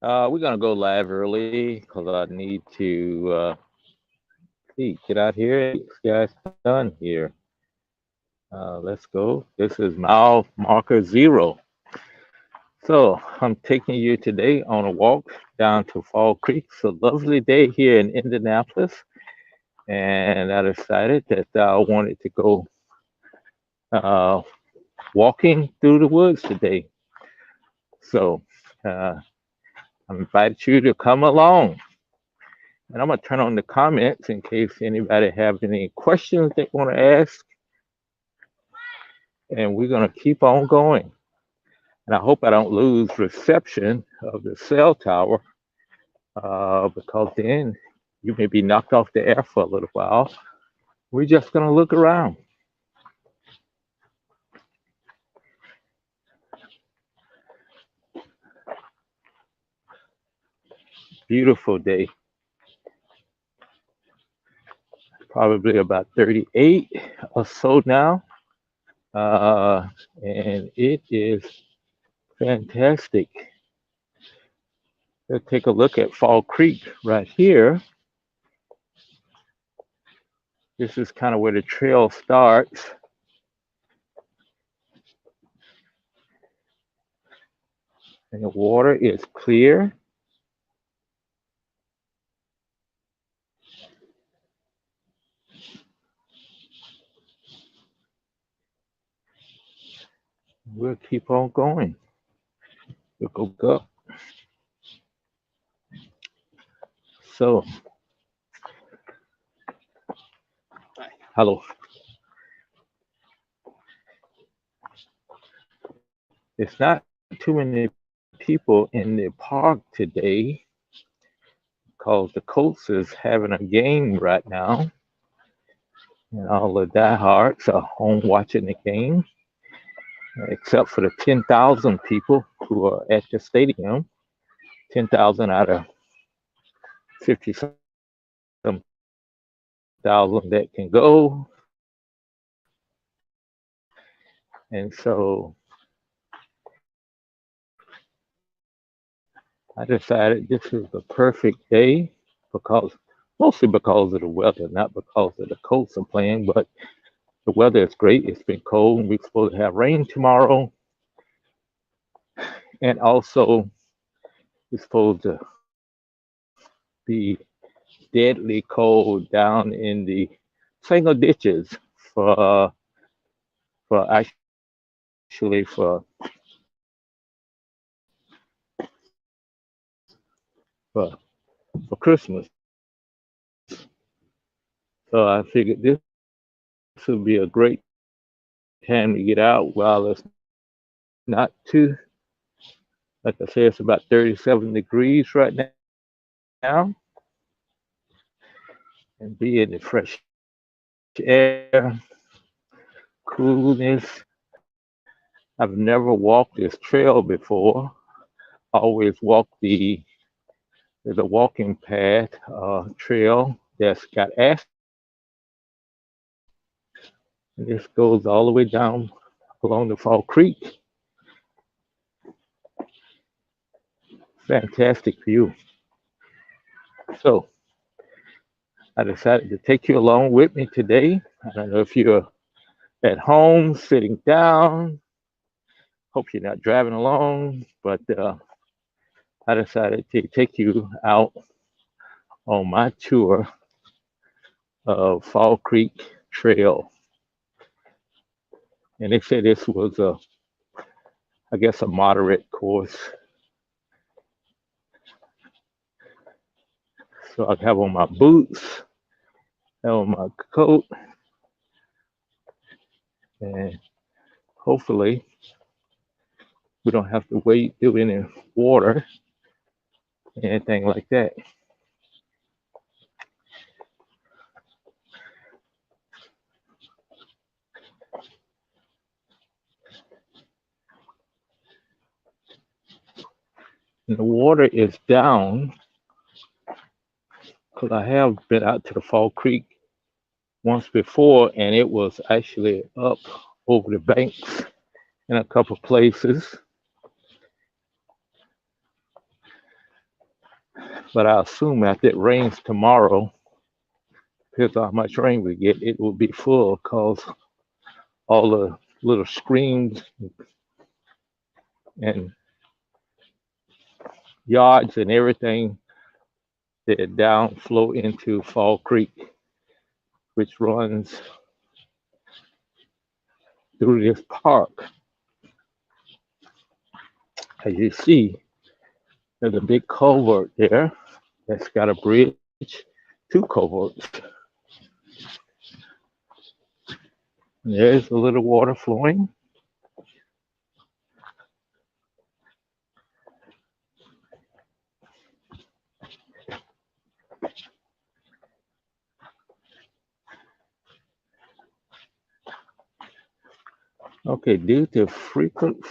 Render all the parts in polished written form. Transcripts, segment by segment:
We're gonna go live early because I need to get out here and get guys done here. Let's go. This is mile marker 0. So I'm taking you today on a walk down to Fall Creek. It's a lovely day here in Indianapolis, and I decided that I wanted to go uh, walking through the woods today. So uh, I invite you to come along. And I'm gonna turn on the comments in case anybody have any questions they want to ask. And we're gonna keep on going. And I hope I don't lose reception of the cell tower because then you may be knocked off the air for a little while. We're just gonna look around. Beautiful day. Probably about 38 or so now. And it is fantastic. Let's take a look at Fall Creek right here. This is kind of where the trail starts. And the water is clear. We'll keep on going. We'll go up. So, hello. It's not too many people in the park today because the Colts is having a game right now. And all the diehards are home watching the game, except for the 10,000 people who are at the stadium. 10,000 out of 50 some thousand that can go. And so I decided this is the perfect day because mostly because of the weather, not because of the Colts are playing, but the weather is great. It's been cold and we're supposed to have rain tomorrow. And also it's supposed to be deadly cold down in the single ditches for actually for for Christmas. So I figured this would be a great time to get out while it's not too, like I say, it's about 37 degrees right now, and be in the fresh air, coolness. I've never walked this trail before. Always walked there's a walking path trail that's got asphalt. And this goes all the way down along the Fall Creek. Fantastic view. So I decided to take you along with me today. I don't know if you're at home sitting down. Hope you're not driving along, but I decided to take you out on my tour of Fall Creek Trail. And they said this was I guess, a moderate course. So I have on my boots, have on my coat, and hopefully we don't have to wade through any water, anything like that. And the water is down because I have been out to the Fall Creek once before, and it was actually up over the banks in a couple places. But I assume after it rains tomorrow, depends on how much rain we get, it will be full because all the little streams and yards and everything that down flow into Fall Creek, which runs through this park. As you see, there's a big culvert there that's got a bridge, two culverts. And there's a little water flowing. Okay, due to frequent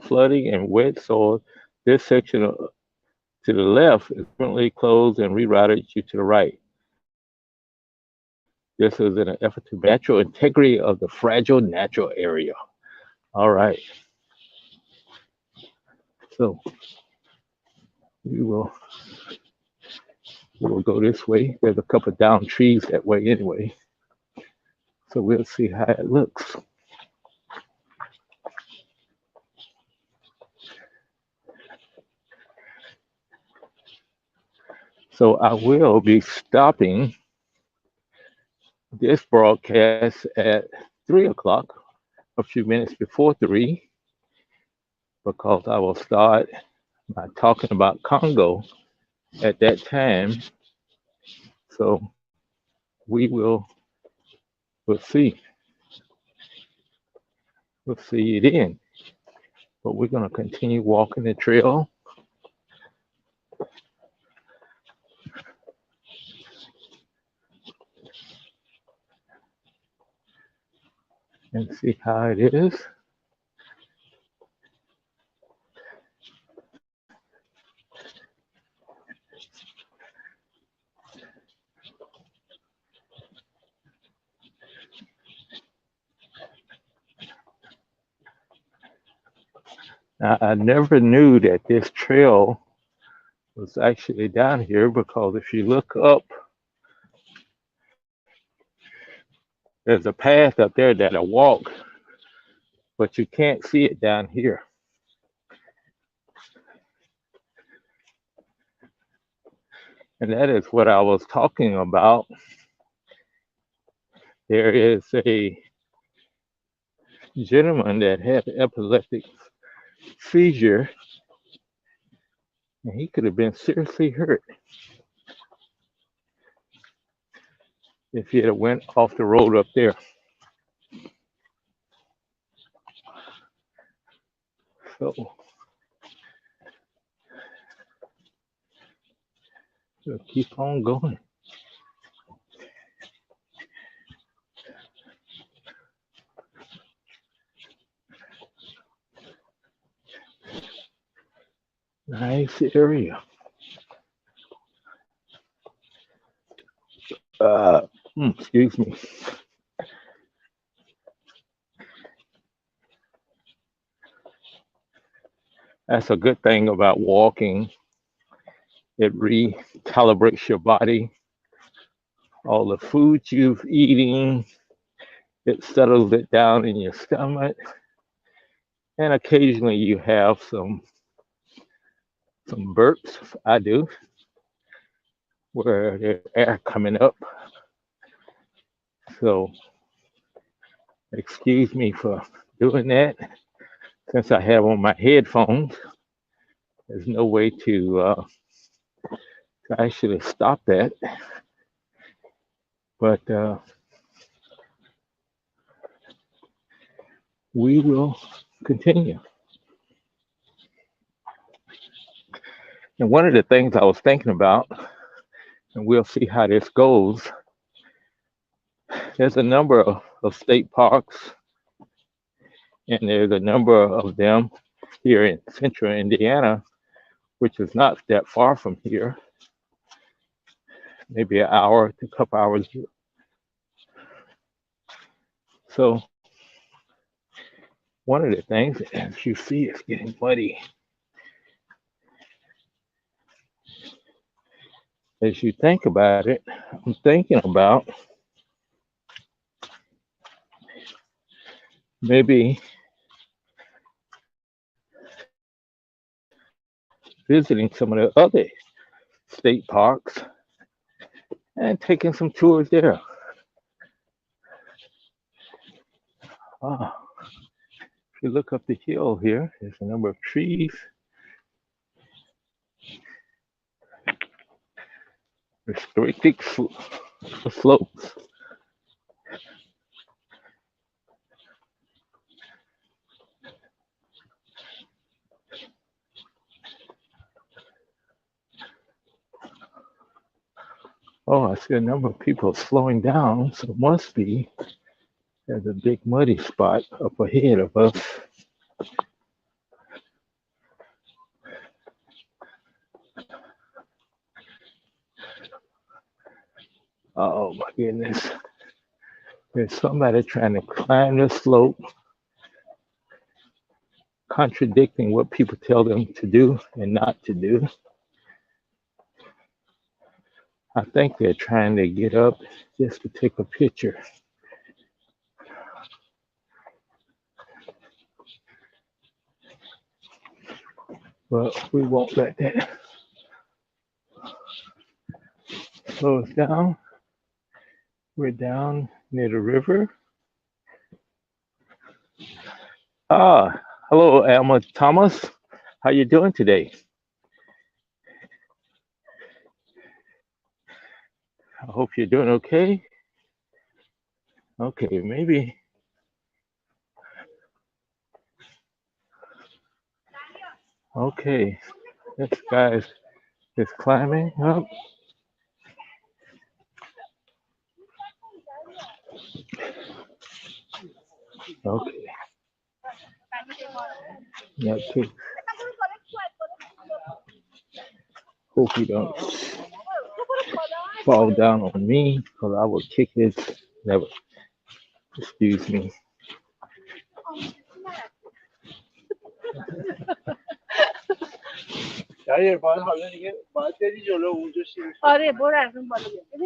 flooding and wet soil, this section to the left is currently closed and rerouted you to the right. This is in an effort to natural integrity of the fragile natural area. All right. So we'll go this way. There's a couple of down trees that way anyway. So we'll see how it looks. So I will be stopping this broadcast at 3 o'clock, a few minutes before 3, because I will start by talking about Congo at that time. So we'll see. We'll see it in. But we're going to continue walking the trail. And see how it is. Now, I never knew that this trail was actually down here, because if you look up, there's a path up there that I walk, but you can't see it down here. And that is what I was talking about. There is a gentleman that had an epileptic seizure, and he could have been seriously hurt if he had went off the road up there. So we'll keep on going. Nice area. Excuse me. That's a good thing about walking. It recalibrates your body. All the food you've eating, it settles it down in your stomach. And occasionally you have some burps. I do, where there's air coming up. So excuse me for doing that. Since I have on my headphones, there's no way to actually stop that. But we will continue. And one of the things I was thinking about, and we'll see how this goes, there's a number of state parks, and there's a number of them here in central Indiana, which is not that far from here, maybe an hour to a couple hours. So one of the things, as you see, it's getting muddy. as you think about it, I'm thinking about maybe visiting some of the other state parks and taking some tours there. Ah, if you look up the hill here, there's a number of trees, restricted slopes. Oh, I see a number of people slowing down, so it must be there's a big muddy spot up ahead of us. Oh my goodness. There's somebody trying to climb the slope, contradicting what people tell them to do and not to do. I think they're trying to get up just to take a picture. But we won't let that slow us down. We're down near the river. Ah, hello, Alma Thomas. How you doing today? I hope you're doing okay. Okay, maybe. Okay, this guy's is climbing up. Okay, not too. Hope he don't fall down on me, because I will kick his. Never. Excuse me.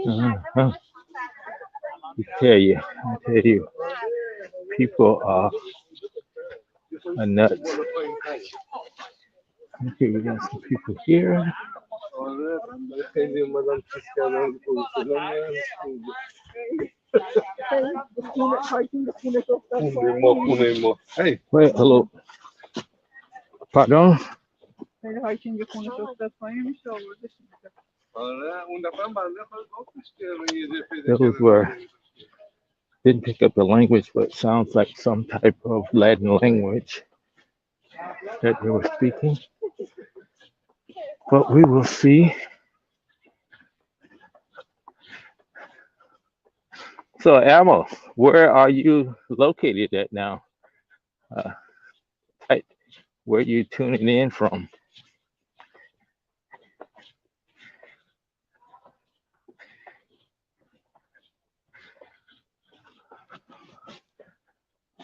Uh-huh. I tell you, people are nuts. Okay, we got some people here. Wait, hello. Pardon? Those were, didn't pick up the language, but it sounds like some type of Latin language that they were speaking. But we will see. So, Alma, where are you located at now? Uh, right, where are you tuning in from?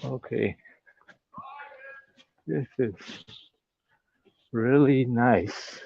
Okay, this is really nice.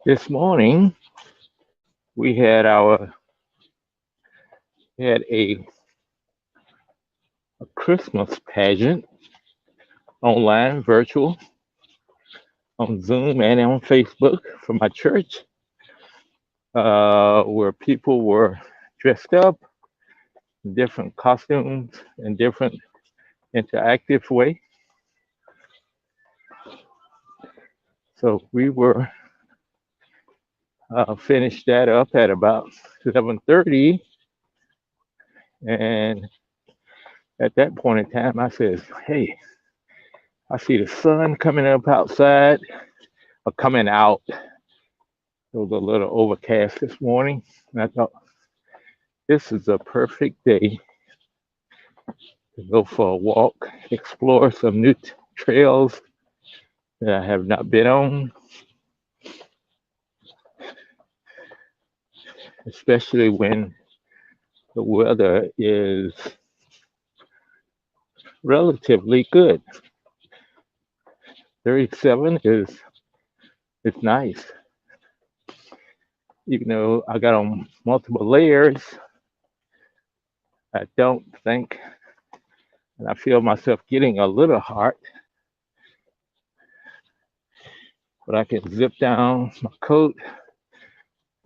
This morning we had a Christmas pageant online, virtual, on Zoom and on Facebook for my church, where people were dressed up in different costumes and different interactive way. So we were finished that up at about 11:30, and at that point in time, I said, "Hey, I see the sun coming up outside, or coming out. It was a little overcast this morning, and I thought this is a perfect day to go for a walk, explore some new trails that I have not been on, especially when the weather is relatively good. 37 is nice. Even though I got on multiple layers, I don't think, and I feel myself getting a little hot, but I can zip down my coat,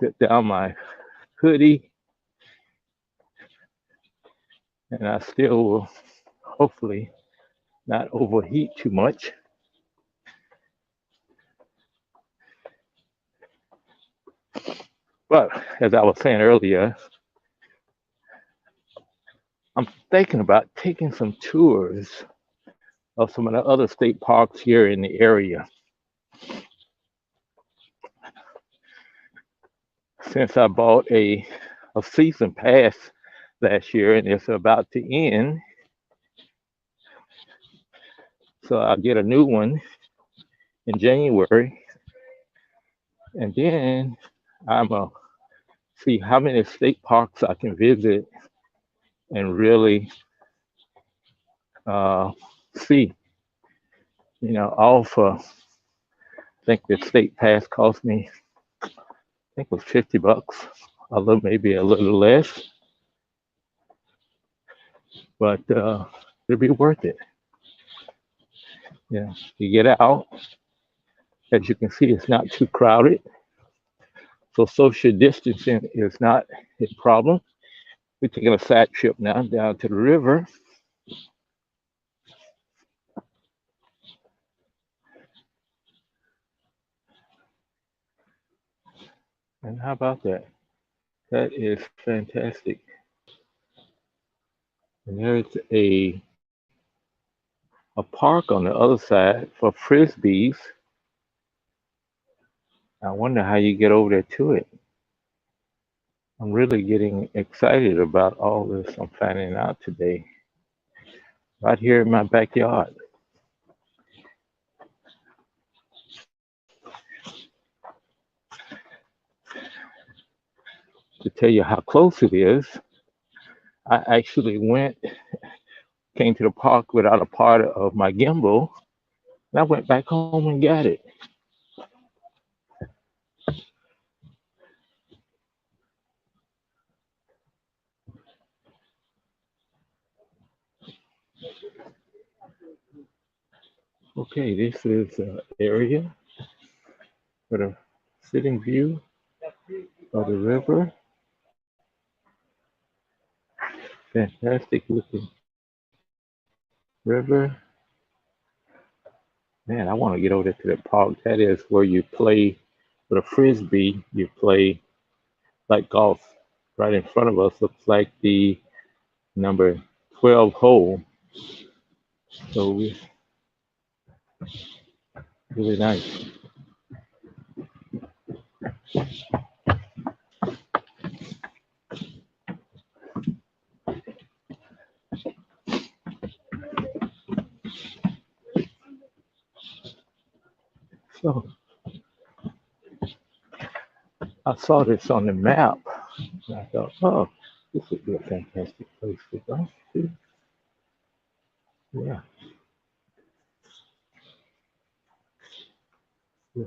zip down my hoodie, and I still will hopefully not overheat too much. But as I was saying earlier, I'm thinking about taking some tours of some of the other state parks here in the area. Since I bought a season pass last year and it's about to end, so I'll get a new one in January, and then I'm gonna see how many state parks I can visit and really uh, see. All for, I think the state pass cost me, I think it was $50, a little, maybe a little less, but it'll be worth it. You get out. As you can see, it's not too crowded, so social distancing is not a problem. We're taking a side trip now down to the river, and how about that? That is fantastic. And there's a park on the other side for frisbees. I wonder how you get over there to it. I'm really getting excited about all this I'm finding out today, right here in my backyard. To tell you how close it is, I actually came to the park without a part of my gimbal, and I went back home and got it. Okay, this is an area with a sitting view of the river. Fantastic looking river. Man, I want to get over there to that park. That is where you play with a frisbee. You play like golf. Right in front of us looks like the number 12 hole. So really nice. So I saw this on the map, and I thought, oh, this would be a fantastic place to go to. Yeah. Yeah.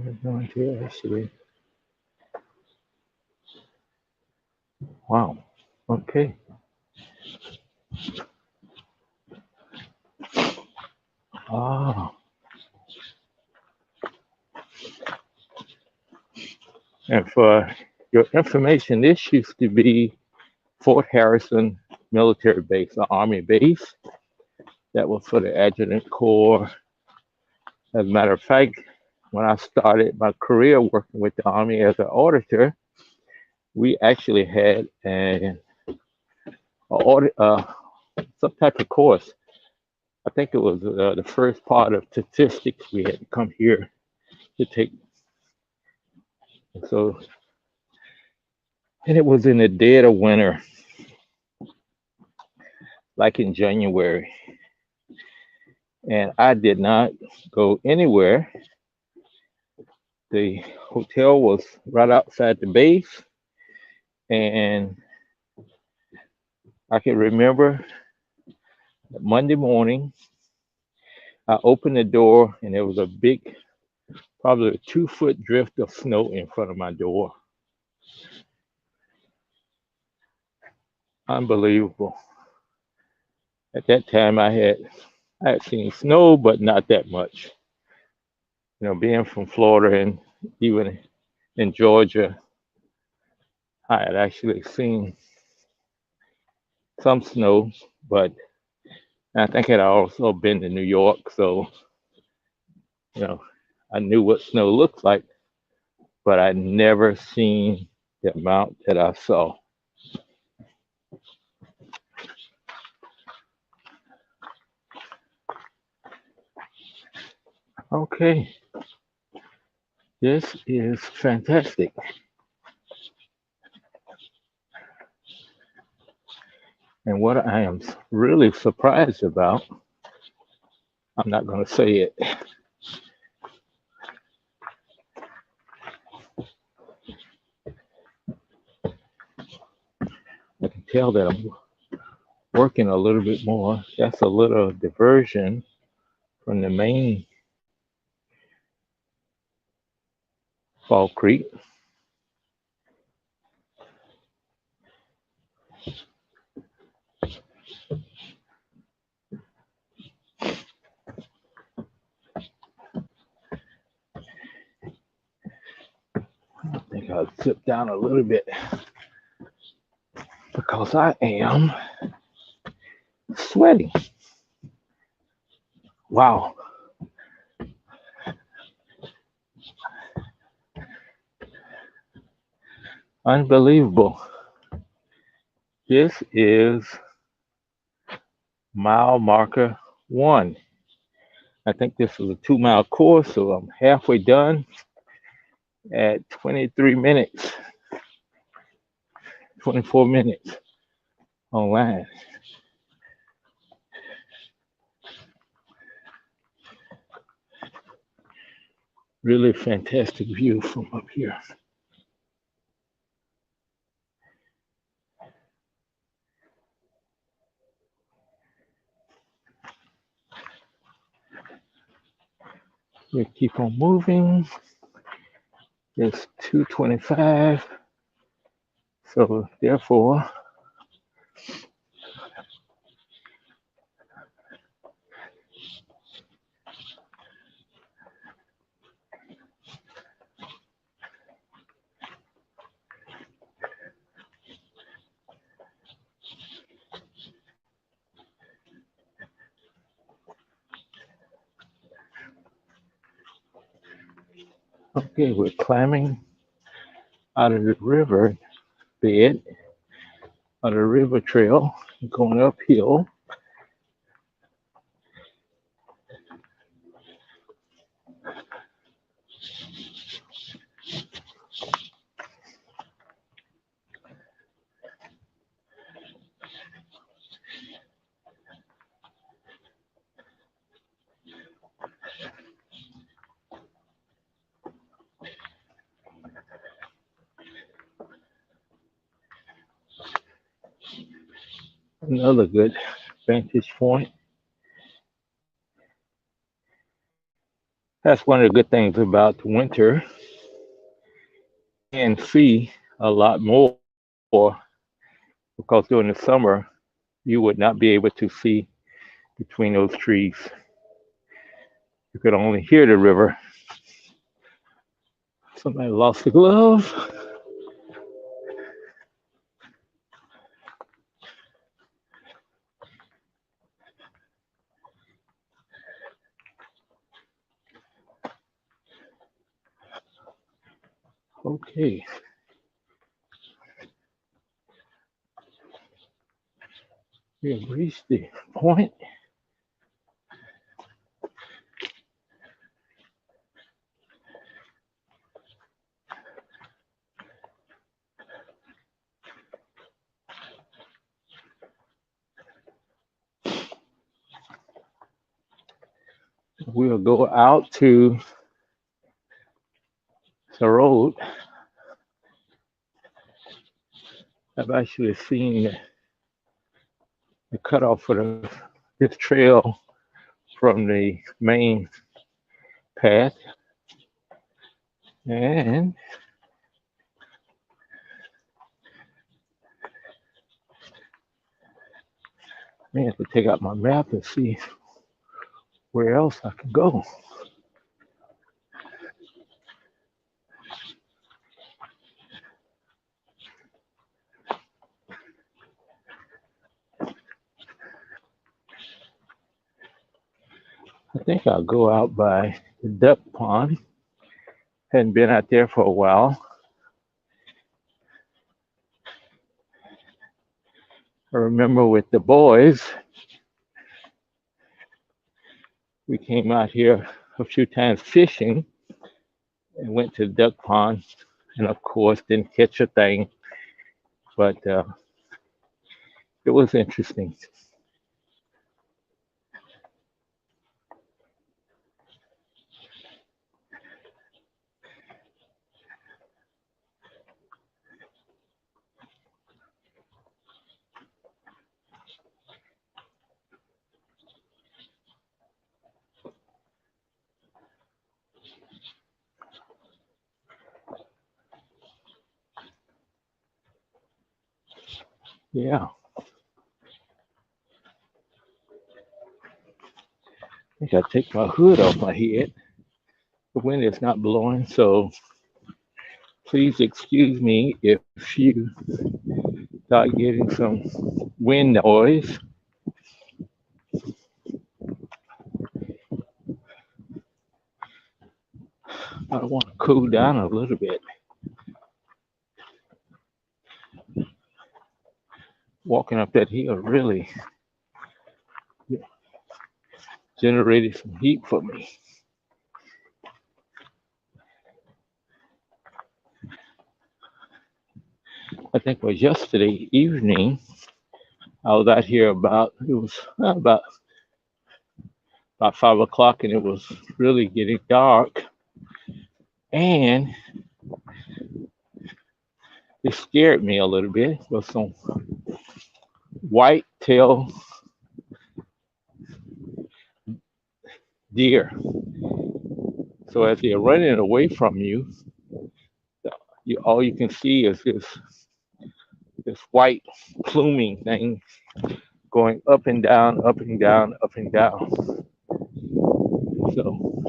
We're going to actually. Wow. Okay. Ah. And for your information, this used to be Fort Harrison military base, an army base that was for the adjutant corps. As a matter of fact, when I started my career working with the army as an auditor, we actually had a audit, some type of course. I think it was the first part of statistics we had to come here to take. So, and it was in the dead of winter, like in January. And I did not go anywhere. The hotel was right outside the base. And I can remember Monday morning, I opened the door and there was a big, probably a 2 foot drift of snow in front of my door. Unbelievable. At that time, I had seen snow, but not that much. You know, being from Florida and even in Georgia, I had actually seen some snow, but I think I'd also been to New York, so you know, I knew what snow looked like, but I'd never seen the amount that I saw. Okay, this is fantastic. And what I am really surprised about, I'm not going to say it. I can tell that I'm working a little bit more. That's a little diversion from the main Fall Creek. I think I'll zip down a little bit because I am sweating. Wow. Unbelievable. This is mile marker 1. I think this is a 2 mile course, so I'm halfway done at 23 minutes, 24 minutes online. Really fantastic view from up here. We keep on moving. It's 2:25. So therefore, okay, we're climbing out of the river bed, out of the river trail, going uphill. Another good vantage point. That's one of the good things about winter. You can see a lot more because during the summer you would not be able to see between those trees. You could only hear the river. Somebody lost the glove. Okay. We have reached the point. We'll go out to the road. I've actually seen the cutoff for this trail from the main path. And I have to take out my map and see where else I can go. I think I'll go out by the duck pond. Hadn't been out there for a while. I remember with the boys, we came out here a few times fishing and went to the duck pond, and of course didn't catch a thing, but it was interesting. Yeah, I think I take my hood off my head. The wind is not blowing, so please excuse me if you start getting some wind noise. I want to cool down a little bit. Walking up that hill really generated some heat for me. I think it was yesterday evening. I was out here about 5 o'clock, and it was really getting dark. And it scared me a little bit. There was some white-tailed deer. So as they're running away from you, all you can see is this white pluming thing going up and down, up and down, up and down. So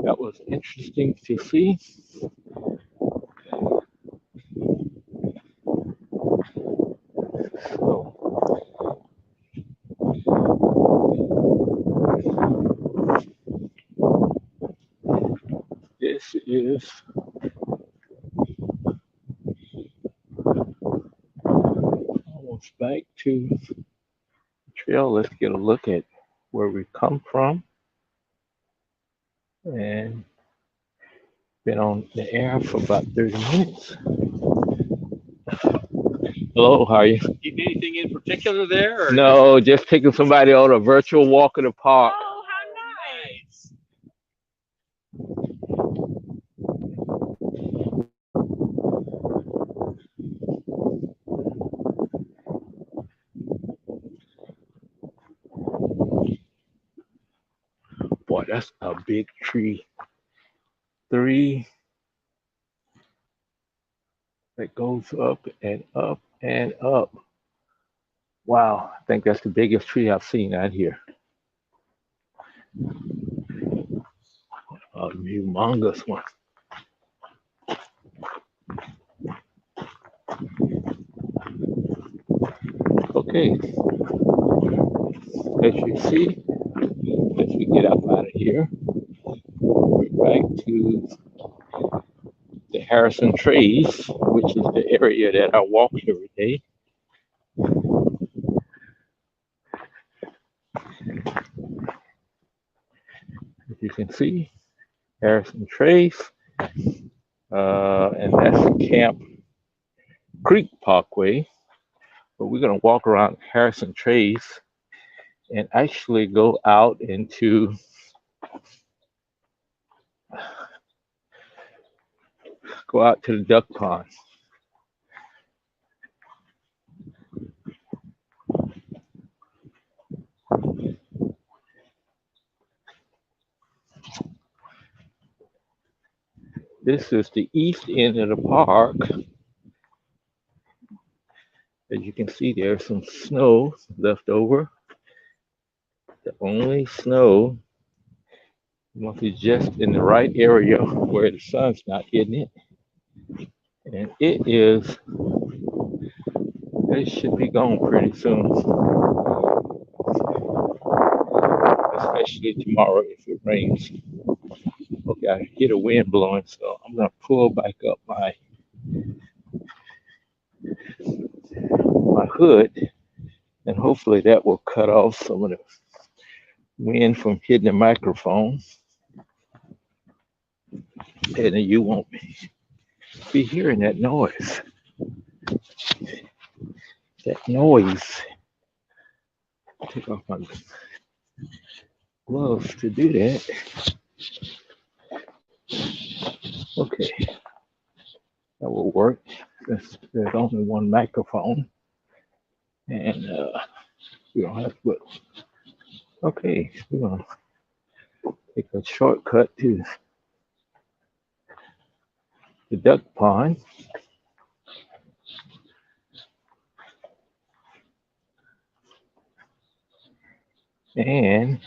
that was interesting to see. So this is almost back to the trail. Let's get a look at where we come from. And been on the air for about 30 minutes. Hello, how are you? You need anything in particular there? Or No, just taking somebody on a virtual walk in the park. Oh, how nice. Boy, that's a big tree. 3 that goes up and up and up. Wow, I think that's the biggest tree I've seen out here. A humongous one. Okay, as you see, as we get up out of here, we're back to the Harrison Trace, which is the area that I walk every day. As you can see, Harrison Trace, and that's Camp Creek Parkway. But we're going to walk around Harrison Trace and actually go out to the duck pond. This is the east end of the park. As you can see, there's some snow left over. The only snow must be just in the right area where the sun's not hitting it. And it should be gone pretty soon, especially tomorrow if it rains. Okay, I get a wind blowing, so I'm gonna pull back up my hood, and hopefully that will cut off some of the wind from hitting the microphone, and you won't be hearing that noise. That noise. Take off my gloves to do that. Okay, that will work. There's only one microphone, and we don't have to put. Okay, we're gonna take a shortcut to the duck pond. And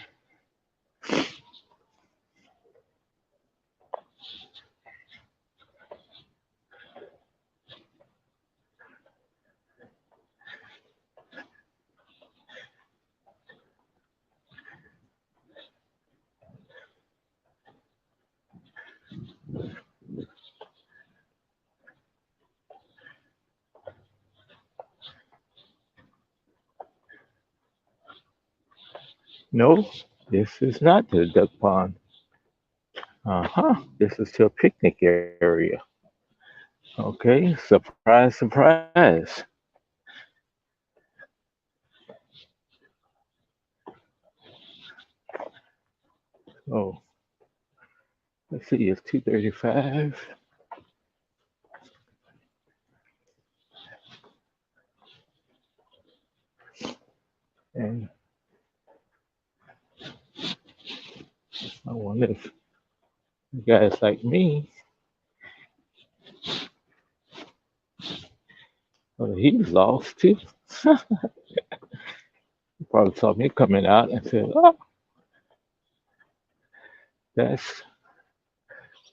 no, this is not the duck pond. This is to a picnic area. Okay, surprise, surprise. Oh, let's see, it's 2:35. And I wonder if you guys like me. Oh, he's lost too. You probably saw me coming out and said, "Oh, that's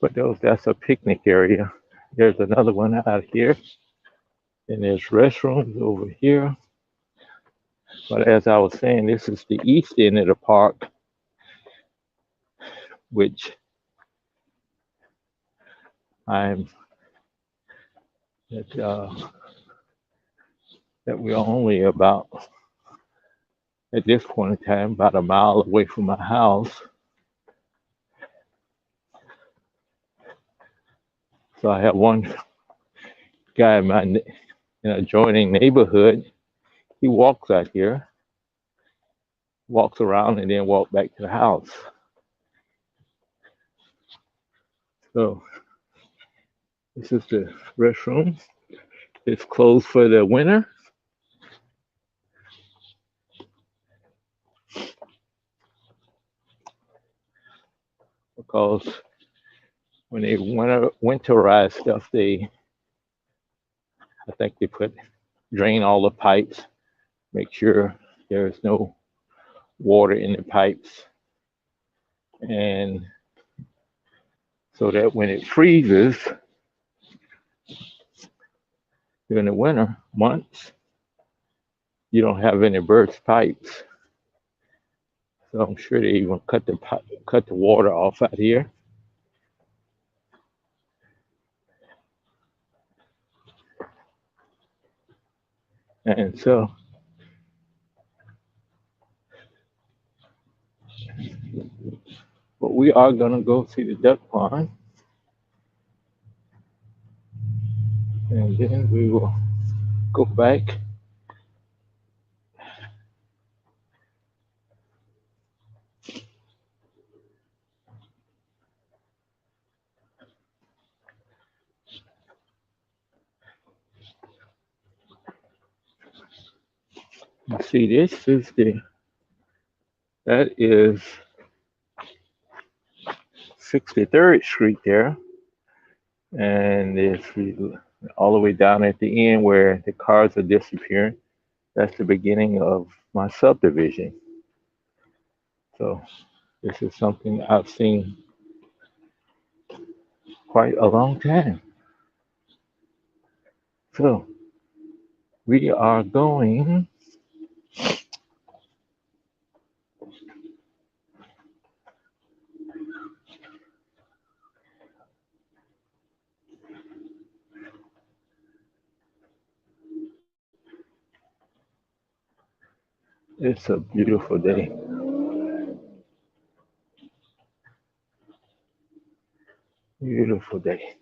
that's a picnic area." There's another one out here, and there's restrooms over here. But as I was saying, this is the east end of the park, which I'm that we're only about at this point in time about a mile away from my house. So I have one guy in my adjoining neighborhood. He walks out here, walks around, and then walks back to the house. So this is the restroom. It's closed for the winter. Because when they winterize stuff, I think they drain all the pipes, make sure there's no water in the pipes, and so that when it freezes, during the winter months, you don't have any burst pipes. So I'm sure they even cut the water off out here. And so, but we are gonna go see the duck pond, and then we will go back. You see, that is 63rd Street there, and if we all the way down at the end where the cars are disappearing, that's the beginning of my subdivision. So this is something I've seen quite a long time. So we are going. It's a beautiful day. Beautiful day.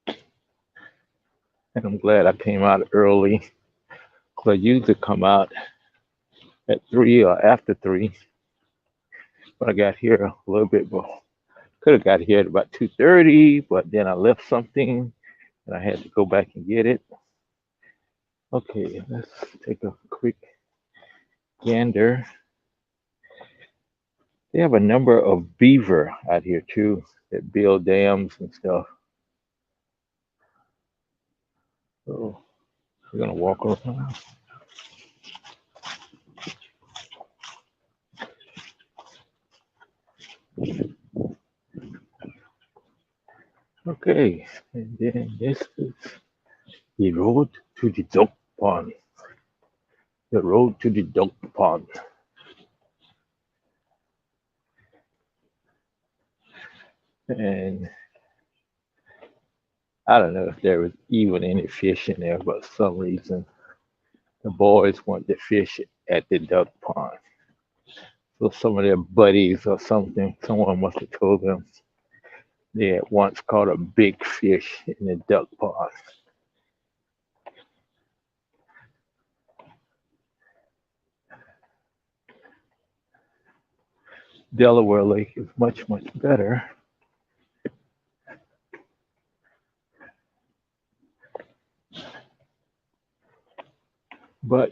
And I'm glad I came out early. Because I usually come out at 3 or after 3. But I got here a little bit before. Could have got here at about 2:30, but then I left something and I had to go back and get it. Okay, let's take a quick gander. They have a number of beaver out here too that build dams and stuff. So we're gonna walk around. Okay, and then this is the road to the duck pond. The road to the duck pond. And I don't know if there was even any fish in there, but for some reason the boys want to fish at the duck pond. So some of their buddies or something, someone must have told them they had once caught a big fish in the duck pond. Delaware Lake is much, much better. But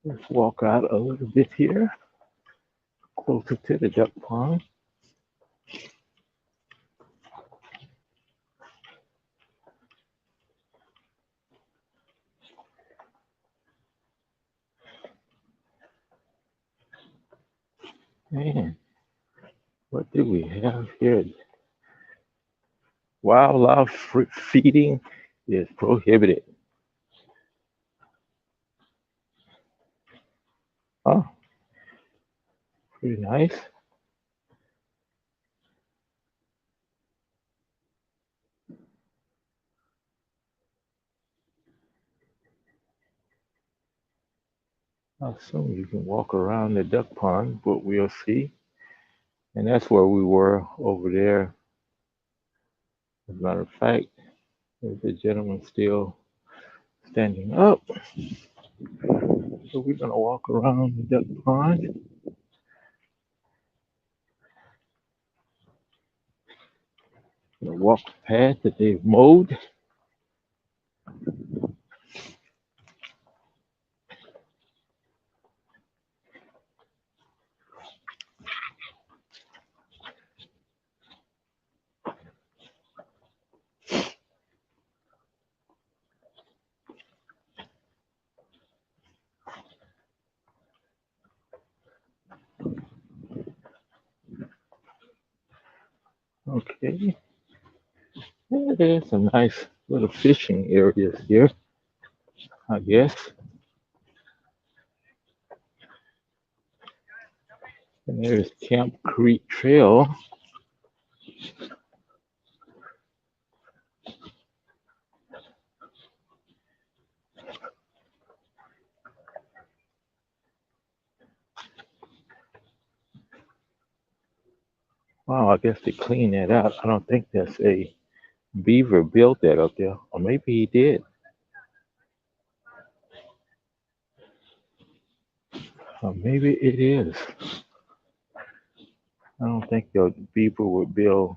let's walk out a little bit here, closer to the duck pond. Man, what do we have here? Wildlife feeding is prohibited. Oh, pretty nice. I assume you can walk around the duck pond, but we'll see. And that's where we were over there. As a matter of fact, there's a gentleman still standing up. So we're gonna walk around the duck pond. Gonna walk the path that they've mowed. Okay. Yeah, there's some nice little fishing areas here, I guess. And there's Camp Creek Trail. Wow, I guess they cleaned that out. I don't think that's a beaver built that up there, or maybe he did. Or maybe it is. I don't think the beaver would build.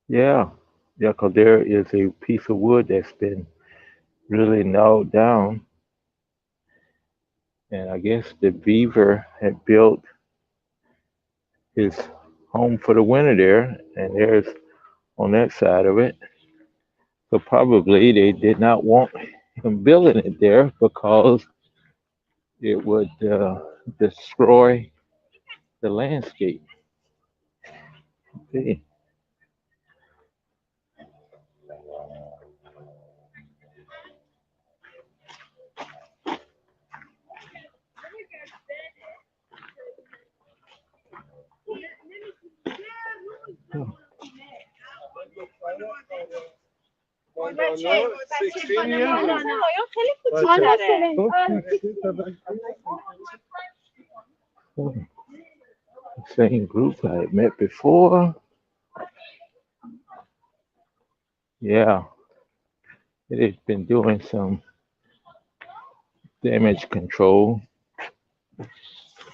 Yeah, yeah, because there is a piece of wood that's been really gnawed down, and I guess the beaver had built his home for the winter there, and there's on that side of it. So probably they did not want him building it there because it would destroy the landscape. See? Oh, oh, same group I had met before. Yeah, it has been doing some damage control.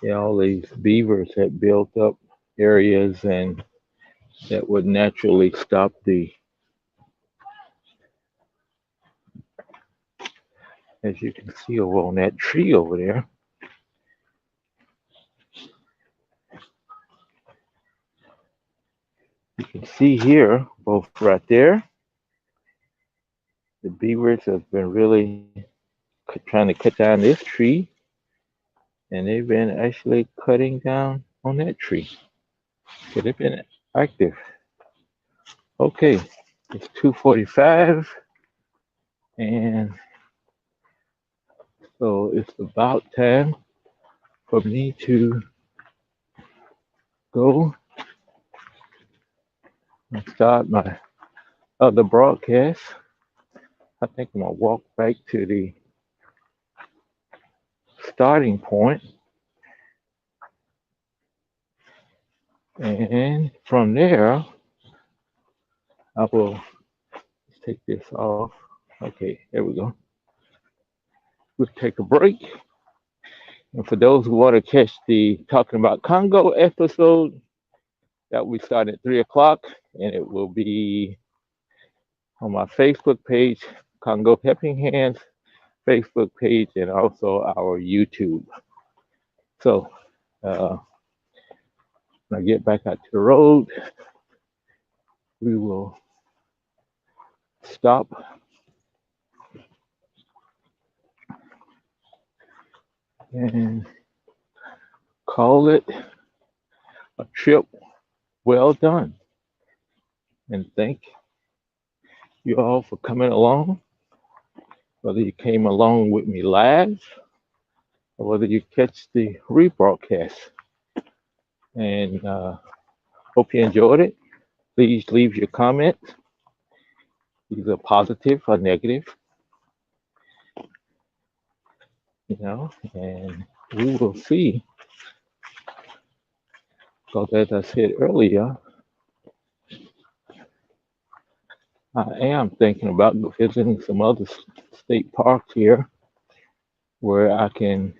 Yeah, all these beavers had built up areas and that would naturally stop the, as you can see over on that tree over there. You can see here, both right there, the beavers have been really trying to cut down this tree, and they've been actually cutting down on that tree. So they've been active. Okay, it's 2:45, and so it's about time for me to go and start my other broadcast. I think I'm gonna walk back to the starting point, and from there, I will take this off. Okay, there we go. We'll take a break. And for those who want to catch the Talking About Congo episode, that will start at 3 o'clock, and it will be on my Facebook page, Congo Helping Hands Facebook page, and also our YouTube. So when I get back out to the road, we will stop and call it a trip well done. And thank you all for coming along, whether you came along with me live or whether you catch the rebroadcast. And hope you enjoyed it. Please leave your comments, either positive or negative, and we will see. Because as I said earlier, I am thinking about visiting some other state parks here where I can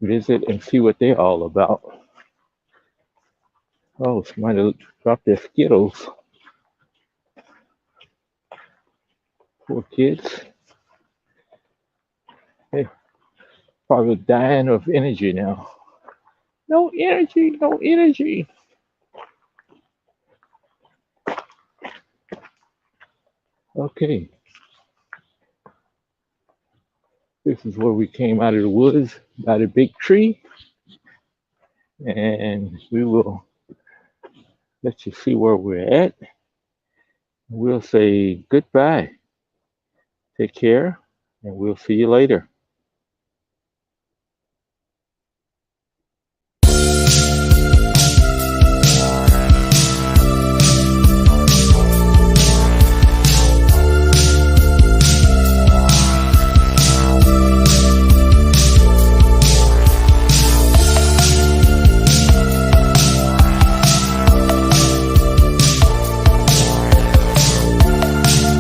visit and see what they're all about. Oh, somebody dropped their Skittles. Poor kids. They're probably dying of energy now. No energy, no energy. Okay. This is where we came out of the woods by the big tree. And we will let you see where we're at. We'll say goodbye. Take care, and we'll see you later.